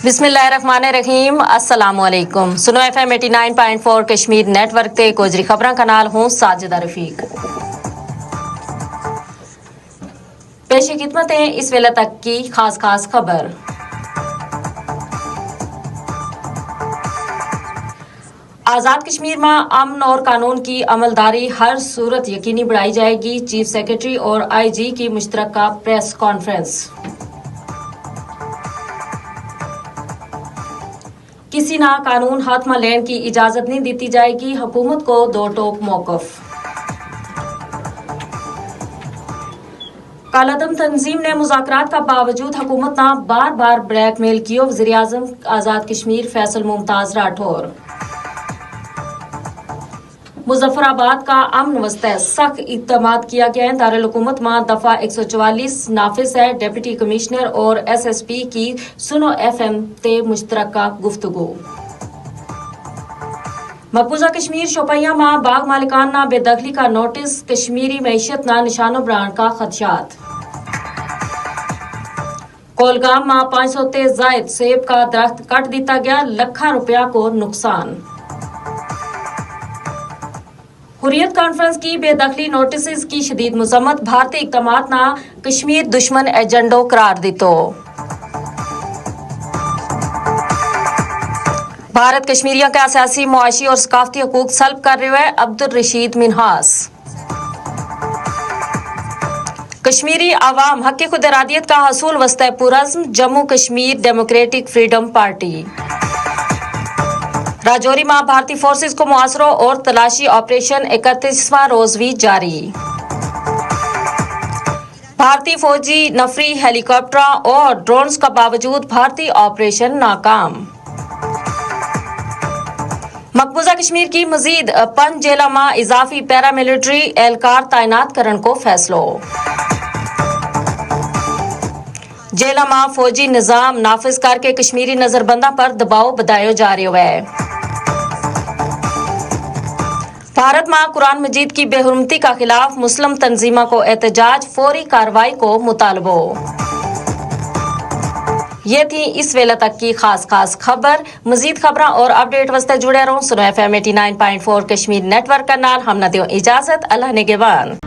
बिस्मिल्लाहिर्रहमानिर्रहीम। अस्सलाम वालेकुम। सुनो FM 89.4 कश्मीर नेटवर्क ते गोजरी खबरां का नाल हूं साजिदा रफीक। पेशी खिदमतें इस वेले तक की खास खबर। आज़ाद कश्मीर में अमन और कानून की अमलदारी हर सूरत यकीनी बढ़ाई जाएगी। चीफ सेक्रेटरी और IG की मुश्तरका प्रेस कॉन्फ्रेंस। किसी ना कानून हाथ में लेने की इजाजत नहीं दी जाएगी। हुकूमत को दो टोक मौकफ। कालादम तंजीम ने मुज़ाकरात का बावजूद हुकूमत ना बार बार ब्लैकमेल किया। वज़ीर-ए-आज़म आज़ाद कश्मीर फैसल मुमताज राठौर। मुजफ्फराबाद का अमन वस्ते सख्त इक़दामात किया गया है। दारुल हुकूमत में दफा 144 नाफिज है। डिप्टी कमिश्नर और SSP की सुनो FM ते मुश्तरका गुफ्तगू। मकबूजा कश्मीर शोपियां में बाग मालिकान ना बेदखली का नोटिस। कश्मीरी मैशत ना निशानो ब्रांड का खदशात। कोलगाम में 500 से जायद सेब का दरख्त काट दिया गया। लाखों रुपया को नुकसान। हुर्रियत कॉन्फ्रेंस की बेदखली नोटिस की शदीद मजम्मत। भारतीय इक़दामात ना कश्मीर दुश्मन एजेंडो करार दितो। भारत कश्मीरियों का सियासी मुआशी और सकाफती हकूक सल्ब कर रहे हैं। अब्दुल रशीद मिन्हास। कश्मीरी आवाम हक़ खुद इरादियत का हसूल वस्ते पुरज़्म। Jammu Kashmir democratic freedom party. Rajouri में भारतीय फोर्सेस को मुआसरों और तलाशी ऑपरेशन 31वां रोज भी जारी। भारतीय फौजी नफरी हेलीकॉप्टर और ड्रोन्स का बावजूद भारतीय ऑपरेशन नाकाम। मकबूजा कश्मीर की मजीद 5 जेलों में इजाफी पैरामिलिट्री एहलकार तैनात करने को फैसलो। जेलों में फौजी निजाम नाफिज करके कश्मीरी नजरबंदा पर दबाव बढ़ाया जा रहा है। भारत में कुरान मजीद की बेहुरमती का खिलाफ मुस्लिम तंजीमों को एहतजाज। फौरी कार्रवाई को मुतालबो। ये थी इस वेले तक की खास खबर। मजीद खबरें और अपडेट वास्ते जुड़े रहो। सुनो FM 89.4 कश्मीर नेटवर्क का नाल। हम न दियो इजाजत। अल्लाह निगहबान।